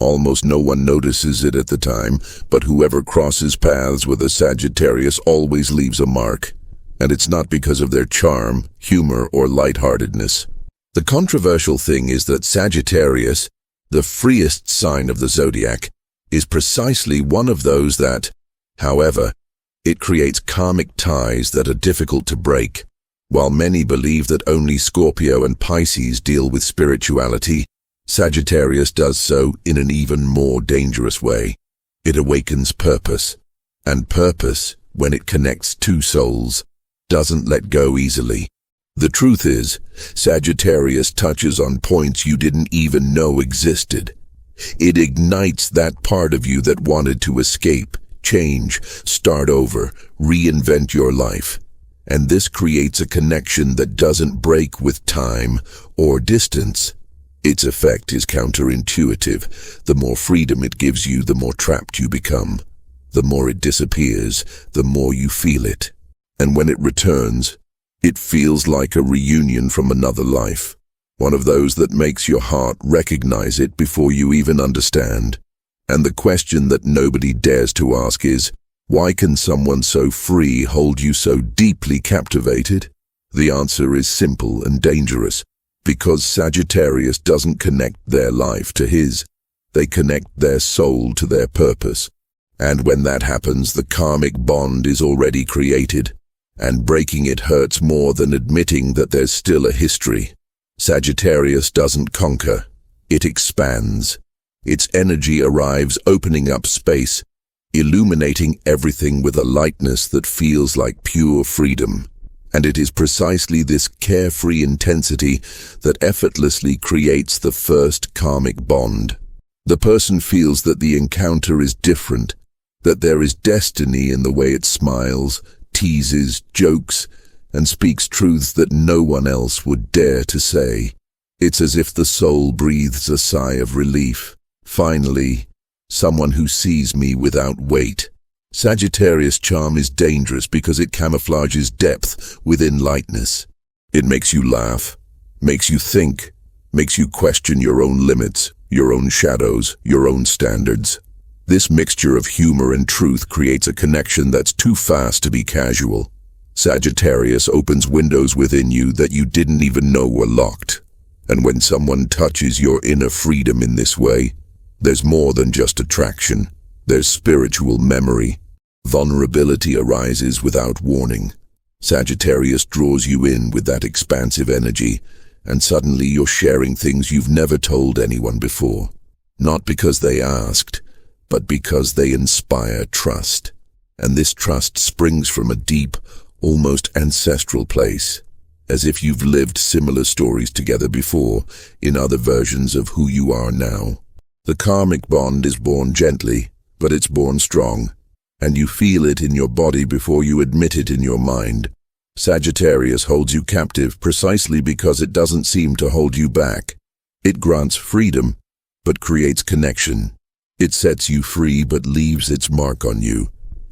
Almost no one notices it at the time, but whoever crosses paths with a Sagittarius always leaves a mark. And it's not because of their charm, humor, or lightheartedness. The controversial thing is that Sagittarius, the freest sign of the zodiac, is precisely one of those that, however, it creates karmic ties that are difficult to break. While many believe that only Scorpio and Pisces deal with spirituality, Sagittarius does so in an even more dangerous way. It awakens purpose, and purpose, when it connects two souls, doesn't let go easily. The truth is, Sagittarius touches on points you didn't even know existed. It ignites that part of you that wanted to escape, change, start over, reinvent your life. And this creates a connection that doesn't break with time or distance. Its effect is counterintuitive. The more freedom it gives you, the more trapped you become. The more it disappears, the more you feel it. And when it returns, it feels like a reunion from another life. One of those that makes your heart recognize it before you even understand. And the question that nobody dares to ask is, why can someone so free hold you so deeply captivated? The answer is simple and dangerous. Because Sagittarius doesn't connect their life to his. They connect their soul to their purpose. And when that happens, the karmic bond is already created. And breaking it hurts more than admitting that there's still a history. Sagittarius doesn't conquer. It expands. Its energy arrives opening up space, illuminating everything with a lightness that feels like pure freedom. And it is precisely this carefree intensity that effortlessly creates the first karmic bond. The person feels that the encounter is different, that there is destiny in the way it smiles, teases, jokes, and speaks truths that no one else would dare to say. It's as if the soul breathes a sigh of relief. Finally, someone who sees me without weight. Sagittarius charm is dangerous because it camouflages depth within lightness. It makes you laugh, makes you think, makes you question your own limits, your own shadows, your own standards. This mixture of humor and truth creates a connection that's too fast to be casual. Sagittarius opens windows within you that you didn't even know were locked. And when someone touches your inner freedom in this way, there's more than just attraction. There's spiritual memory. Vulnerability arises without warning. Sagittarius draws you in with that expansive energy, and suddenly you're sharing things you've never told anyone before. Not because they asked, but because they inspire trust. And this trust springs from a deep, almost ancestral place, as if you've lived similar stories together before, in other versions of who you are now. The karmic bond is born gently, but it's born strong, and you feel it in your body before you admit it in your mind. Sagittarius holds you captive precisely because it doesn't seem to hold you back. It grants freedom, but creates connection. It sets you free but leaves its mark on you.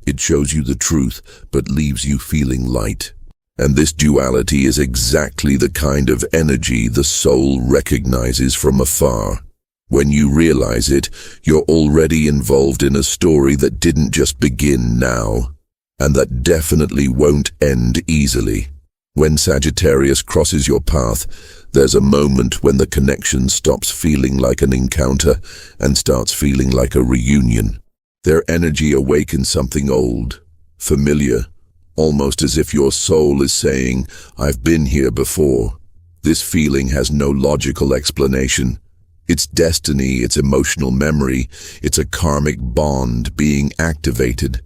It shows you the truth but leaves you feeling light. And this duality is exactly the kind of energy the soul recognizes from afar. When you realize it, you're already involved in a story that didn't just begin now, and that definitely won't end easily. When Sagittarius crosses your path, there's a moment when the connection stops feeling like an encounter and starts feeling like a reunion. Their energy awakens something old, familiar, almost as if your soul is saying, "I've been here before." This feeling has no logical explanation. It's destiny, it's emotional memory, it's a karmic bond being activated.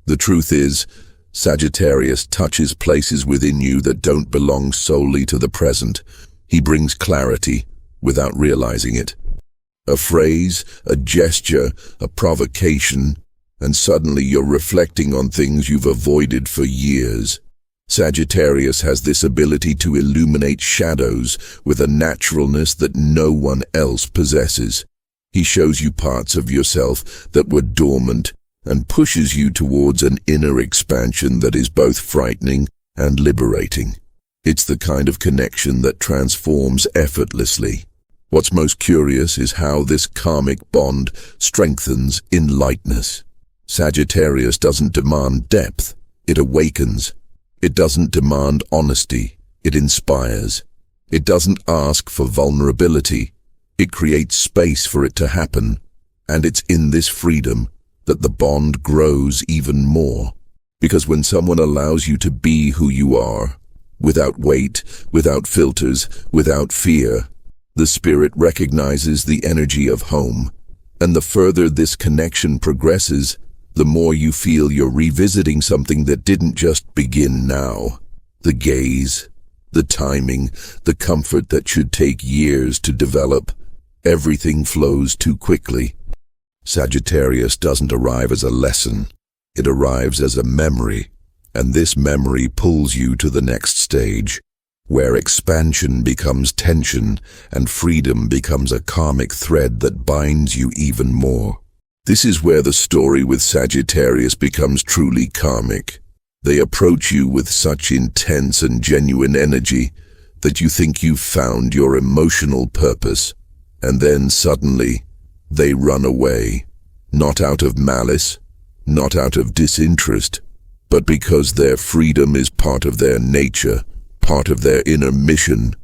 The truth is, Sagittarius touches places within you that don't belong solely to the present. He brings clarity without realizing it. A phrase, a gesture, a provocation, and suddenly you're reflecting on things you've avoided for years. Sagittarius has this ability to illuminate shadows with a naturalness that no one else possesses. He shows you parts of yourself that were dormant and pushes you towards an inner expansion that is both frightening and liberating. It's the kind of connection that transforms effortlessly. What's most curious is how this karmic bond strengthens in lightness. Sagittarius doesn't demand depth, it awakens. It doesn't demand honesty, it inspires. It doesn't ask for vulnerability, it creates space for it to happen. And it's in this freedom that the bond grows even more. Because when someone allows you to be who you are, without weight, without filters, without fear, the spirit recognizes the energy of home. And the further this connection progresses, the more you feel you're revisiting something that didn't just begin now. The gaze, the timing, the comfort that should take years to develop. Everything flows too quickly. Sagittarius doesn't arrive as a lesson. It arrives as a memory, and this memory pulls you to the next stage, where expansion becomes tension and freedom becomes a karmic thread that binds you even more. This is where the story with Sagittarius becomes truly karmic. They approach you with such intense and genuine energy that you think you've found your emotional purpose, and then suddenly they run away, not out of malice, not out of disinterest, but because their freedom is part of their nature, part of their inner mission,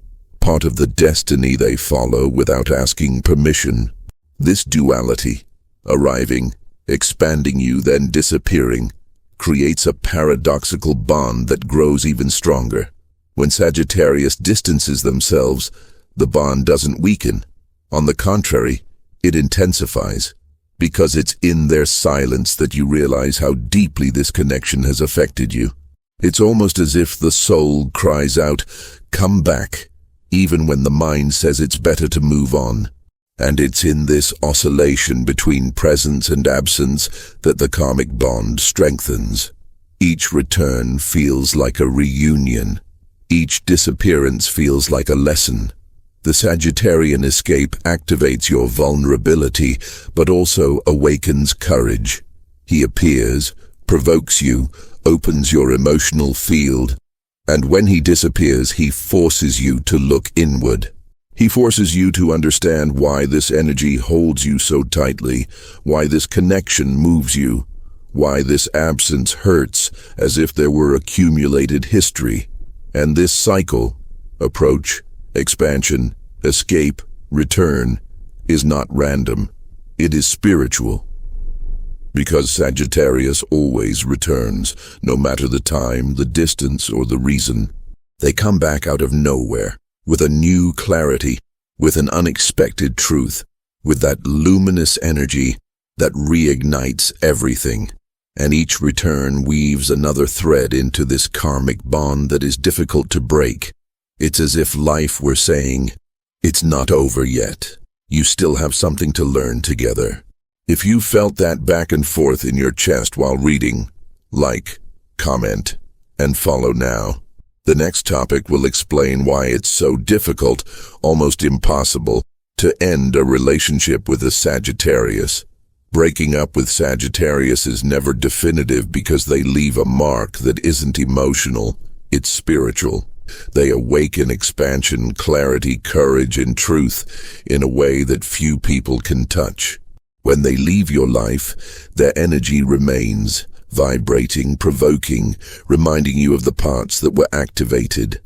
part of the destiny they follow without asking permission. This duality, arriving, expanding you, then disappearing, creates a paradoxical bond that grows even stronger. When Sagittarius distances themselves, the bond doesn't weaken. On the contrary, it intensifies, because it's in their silence that you realize how deeply this connection has affected you. It's almost as if the soul cries out, "Come back," even when the mind says it's better to move on. And it's in this oscillation between presence and absence that the karmic bond strengthens. Each return feels like a reunion. Each disappearance feels like a lesson. The Sagittarian escape activates your vulnerability, but also awakens courage. He appears, provokes you, opens your emotional field, and when he disappears, he forces you to look inward. He forces you to understand why this energy holds you so tightly, why this connection moves you, why this absence hurts as if there were accumulated history. And this cycle, approach, expansion, escape, return, is not random. It is spiritual. Because Sagittarius always returns, no matter the time, the distance, or the reason. They come back out of nowhere, with a new clarity, with an unexpected truth, with that luminous energy that reignites everything. And each return weaves another thread into this karmic bond that is difficult to break. It's as if life were saying, "It's not over yet. You still have something to learn together." If you felt that back and forth in your chest while reading, like, comment, and follow now. The next topic will explain why it's so difficult, almost impossible, to end a relationship with a Sagittarius. Breaking up with Sagittarius is never definitive because they leave a mark that isn't emotional, it's spiritual. They awaken expansion, clarity, courage, and truth in a way that few people can touch. When they leave your life, their energy remains, vibrating, provoking, reminding you of the parts that were activated.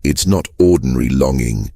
It's not ordinary longing,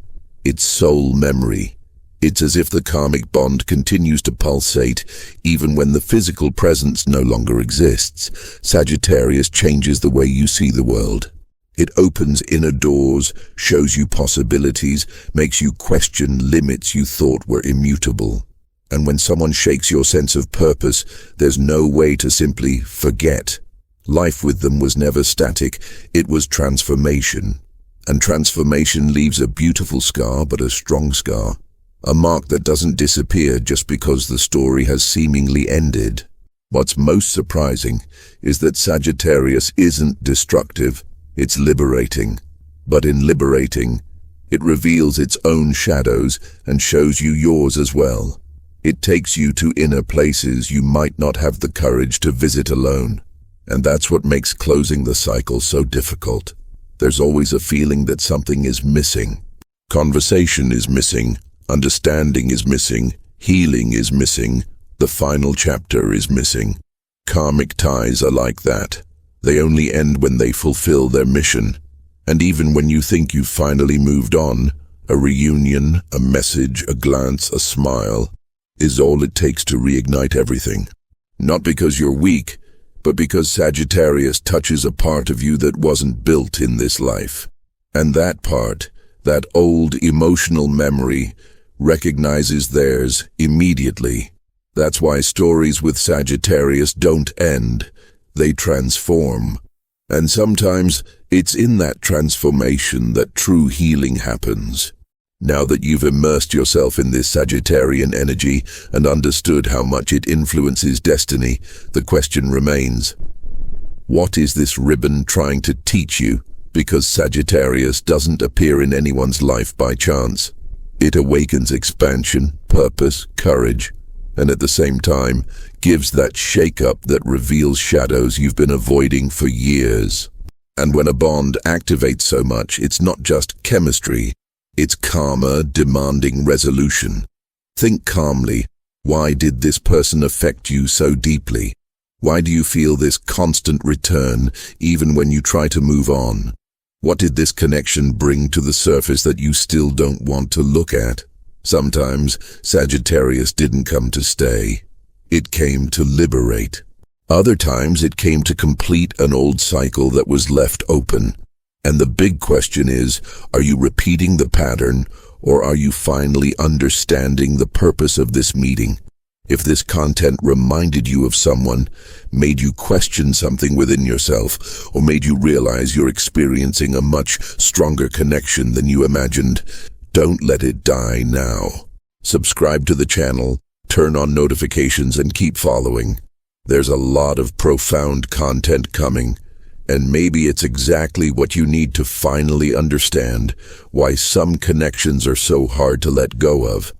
it's soul memory. It's as if the karmic bond continues to pulsate even when the physical presence no longer exists. Sagittarius changes the way you see the world. It opens inner doors, shows you possibilities, makes you question limits you thought were immutable. And when someone shakes your sense of purpose, there's no way to simply forget. Life with them was never static, it was transformation. And transformation leaves a beautiful scar, but a strong scar. A mark that doesn't disappear just because the story has seemingly ended. What's most surprising is that Sagittarius isn't destructive, it's liberating. But in liberating, it reveals its own shadows and shows you yours as well. It takes you to inner places you might not have the courage to visit alone. And that's what makes closing the cycle so difficult. There's always a feeling that something is missing. Conversation is missing, Understanding is missing, healing is missing, the final chapter is missing. Karmic ties are like that. They only end when they fulfill their mission. And even when you think you've finally moved on, a reunion, a message, a glance, a smile is all it takes to reignite everything. Not because you're weak, but because Sagittarius touches a part of you that wasn't built in this life. And that part, that old emotional memory, recognizes theirs immediately. That's why stories with Sagittarius don't end, they transform. And sometimes it's in that transformation that true healing happens. Now that you've immersed yourself in this Sagittarian energy and understood how much it influences destiny, the question remains, what is this ribbon trying to teach you? Because Sagittarius doesn't appear in anyone's life by chance. It awakens expansion, purpose, courage, and at the same time gives that shake-up that reveals shadows you've been avoiding for years. And when a bond activates so much, it's not just chemistry, it's karma demanding resolution. Think calmly. Why did this person affect you so deeply? Why do you feel this constant return even when you try to move on? What did this connection bring to the surface that you still don't want to look at? Sometimes Sagittarius didn't come to stay. It came to liberate. Other times it came to complete an old cycle that was left open. And the big question is, are you repeating the pattern, or are you finally understanding the purpose of this meeting? If this content reminded you of someone, made you question something within yourself, or made you realize you're experiencing a much stronger connection than you imagined, don't let it die now. Subscribe to the channel, turn on notifications, and keep following. There's a lot of profound content coming. And maybe it's exactly what you need to finally understand why some connections are so hard to let go of.